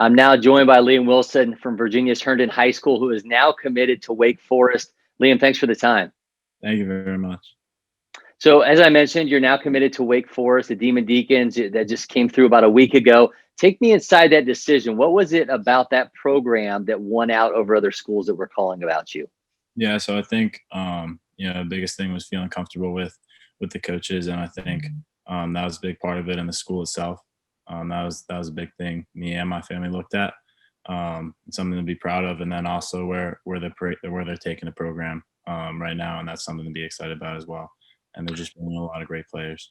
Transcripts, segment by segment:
I'm now joined by Liam Willson from Virginia's Herndon High School, who is now committed to Wake Forest. Liam, thanks for the time. Thank you very much. So, as I mentioned, you're now committed to Wake Forest, the Demon Deacons that just came through about a week ago. Take me inside that decision. What was it about that program that won out over other schools that were calling about you? Yeah, so I think the biggest thing was feeling comfortable with the coaches, and I think that was a big part of it, and the school itself. That was a big thing me and my family looked at. Something to be proud of, and then also where they're taking the program right now, and that's something to be excited about as well. And they're just bringing a lot of great players.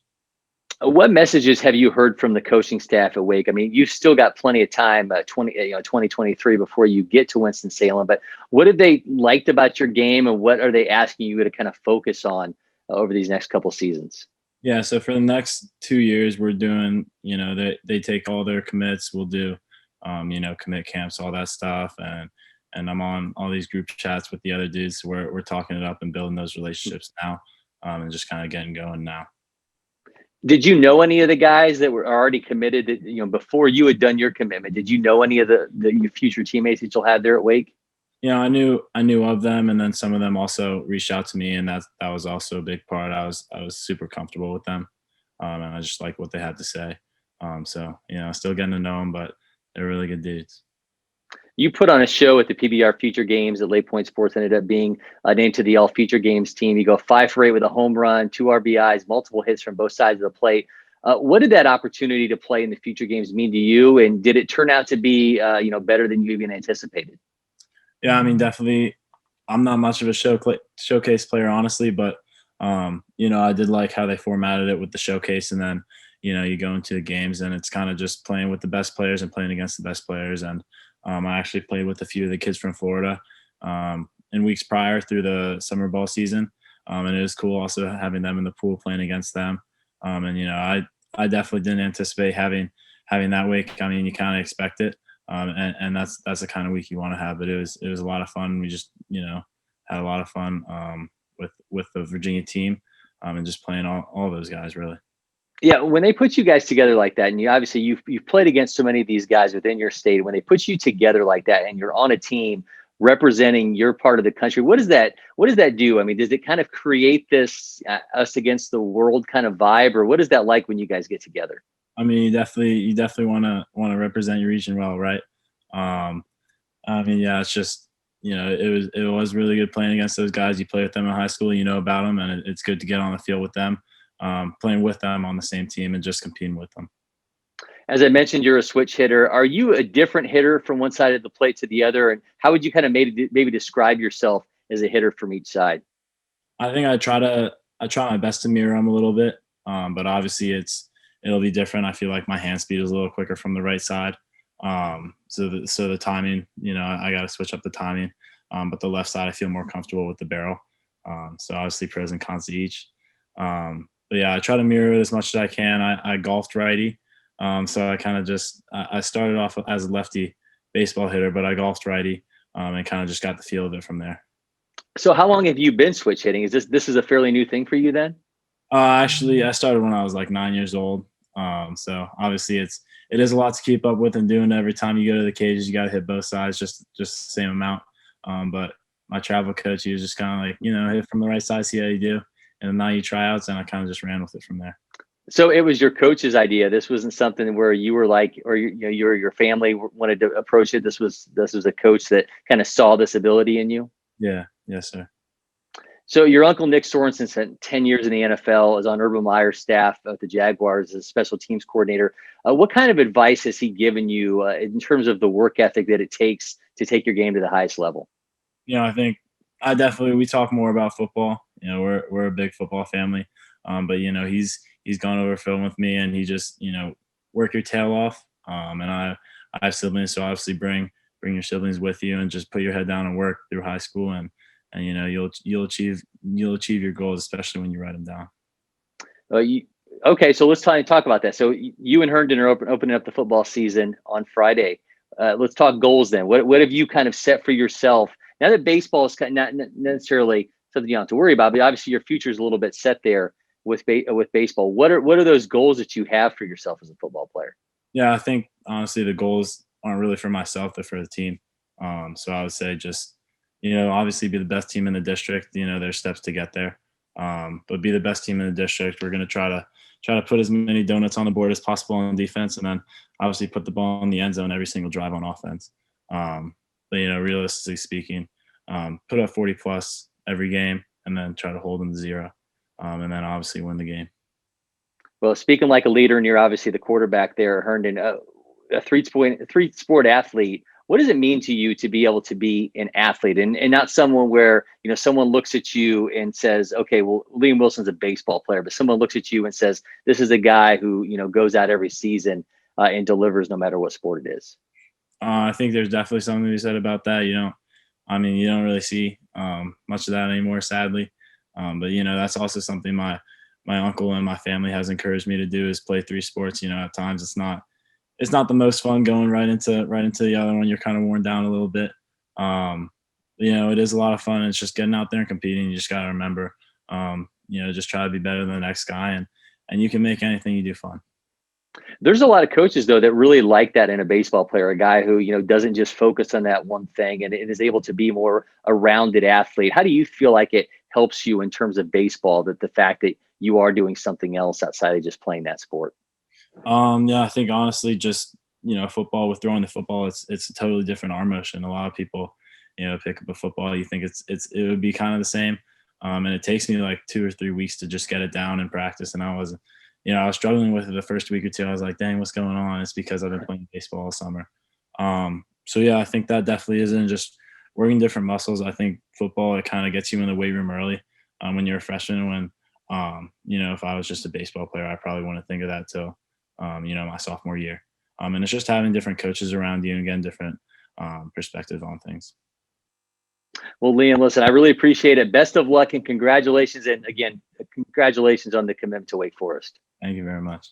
What messages have you heard from the coaching staff at Wake? I mean, you've still got plenty of time, 2023 before you get to Winston-Salem. But what have they liked about your game, and what are they asking you to kind of focus on over these next couple seasons? Yeah, so for the next 2 years, we're doing, they take all their commits. We'll do, commit camps, all that stuff, and I'm on all these group chats with the other dudes. So we're talking it up and building those relationships now, and just kind of getting going now. Did you know any of the guys that were already committed that, before you had done your commitment? Did you know any of the future teammates that you'll have there at Wake? I knew of them, and then some of them also reached out to me, and that was also a big part. I was super comfortable with them, and I just like what they had to say. So still getting to know them, but they're really good dudes. You put on a show at the PBR Future Games at LakePoint Sports, ended up being named to the All Future Games team. You go 5 for 8 with a home run, 2 RBIs, multiple hits from both sides of the plate. What did that opportunity to play in the Future Games mean to you, and did it turn out to be better than you even anticipated? Yeah, I mean, definitely. I'm not much of a showcase player, honestly, but I did like how they formatted it with the showcase, and then you go into the games, and it's kind of just playing with the best players and playing against the best players. And I actually played with a few of the kids from Florida in weeks prior through the summer ball season, and it was cool also having them in the pool playing against them. And I definitely didn't anticipate having that week. I mean, you kind of expect it. And that's the kind of week you want to have. But it was a lot of fun. We just had a lot of fun with the Virginia team, and just playing all those guys really. Yeah, when they put you guys together like that, and you've played against so many of these guys within your state. When they put you together like that, and you're on a team representing your part of the country, what does that do? I mean, does it kind of create this us against the world kind of vibe, or what is that like when you guys get together? I mean, you definitely want to represent your region well, right? Um, I mean, yeah, it's just it was really good playing against those guys. You play with them in high school, you know about them, and it's good to get on the field with them, playing with them on the same team and just competing with them. As I mentioned, you're a switch hitter. Are you a different hitter from one side of the plate to the other? And how would you kind of maybe describe yourself as a hitter from each side? I think I try my best to mirror them a little bit, but obviously it'll be different. I feel like my hand speed is a little quicker from the right side, so the timing, I got to switch up the timing. But the left side, I feel more comfortable with the barrel. So obviously pros and cons to each. But yeah, I try to mirror it as much as I can. I golfed righty, so I kind of I started off as a lefty baseball hitter, but I golfed righty, and kind of just got the feel of it from there. So how long have you been switch hitting? Is this is a fairly new thing for you then? Actually, I started when I was like 9 years old. So obviously it is a lot to keep up with, and doing it every time you go to the cages, you got to hit both sides just the same amount. But my travel coach, he was just kind of like, hit from the right side, see how you do, and now you tryouts, and I kind of just ran with it from there. So it was your coach's idea. This wasn't something where you were like, or your family wanted to approach it. This was a coach that kind of saw this ability in you. Yeah, yes, sir. So your uncle Nick Sorensen spent 10 years in the NFL, is on Urban Meyer's staff at the Jaguars as a special teams coordinator. What kind of advice has he given you in terms of the work ethic that it takes to take your game to the highest level? I think we talk more about football. We're a big football family, but he's gone over film with me, and he just work your tail off. And I have siblings, so obviously bring your siblings with you, and just put your head down and work through high school, and you'll achieve your goals, especially when you write them down. Uh, you, okay, so let's try and talk about that. So you and Herndon are opening up the football season on Friday. Let's talk goals then. What have you kind of set for yourself now that baseball is kind of not necessarily something you don't have to worry about, but obviously your future is a little bit set there with baseball. What are those goals that you have for yourself as a football player? Yeah, I think honestly the goals aren't really for myself, they're for the team. So I would say just, obviously be the best team in the district. There's steps to get there, but be the best team in the district. We're going to try to put as many donuts on the board as possible on defense, and then obviously put the ball in the end zone every single drive on offense. But realistically speaking, put up 40 plus every game, and then try to hold them to 0, and then obviously win the game. Well, speaking like a leader, and you're obviously the quarterback there, Herndon, a three sport athlete. What does it mean to you to be able to be an athlete and not someone where, someone looks at you and says, okay, well, Liam Wilson's a baseball player, but someone looks at you and says, this is a guy who, goes out every season and delivers no matter what sport it is. I think there's definitely something to be said about that. You don't really see much of that anymore, sadly. But that's also something my uncle and my family has encouraged me to do, is play 3 sports. At times it's not the most fun going right into the other one. You're kind of worn down a little bit. It is a lot of fun. It's just getting out there and competing. You just got to remember, just try to be better than the next guy, and you can make anything you do fun. There's a lot of coaches though that really like that in a baseball player, a guy who, doesn't just focus on that one thing and is able to be more a rounded athlete. How do you feel like it helps you in terms of baseball, that the fact that you are doing something else outside of just playing that sport? Yeah, I think honestly, just football, with throwing the football, it's a totally different arm motion. A lot of people, pick up a football, you think it would be kind of the same, and it takes me like 2 or 3 weeks to just get it down in practice. And I was struggling with it the first week or two. I was like, dang, what's going on? It's because I've been playing baseball all summer. So yeah, I think that definitely isn't just working different muscles. I think football, it kind of gets you in the weight room early, when you're a freshman. When if I was just a baseball player, I probably wouldn't think of that till my sophomore year. And it's just having different coaches around you and getting different perspective on things. Well, Liam, listen, I really appreciate it. Best of luck and congratulations. And again, congratulations on the commitment to Wake Forest. Thank you very much.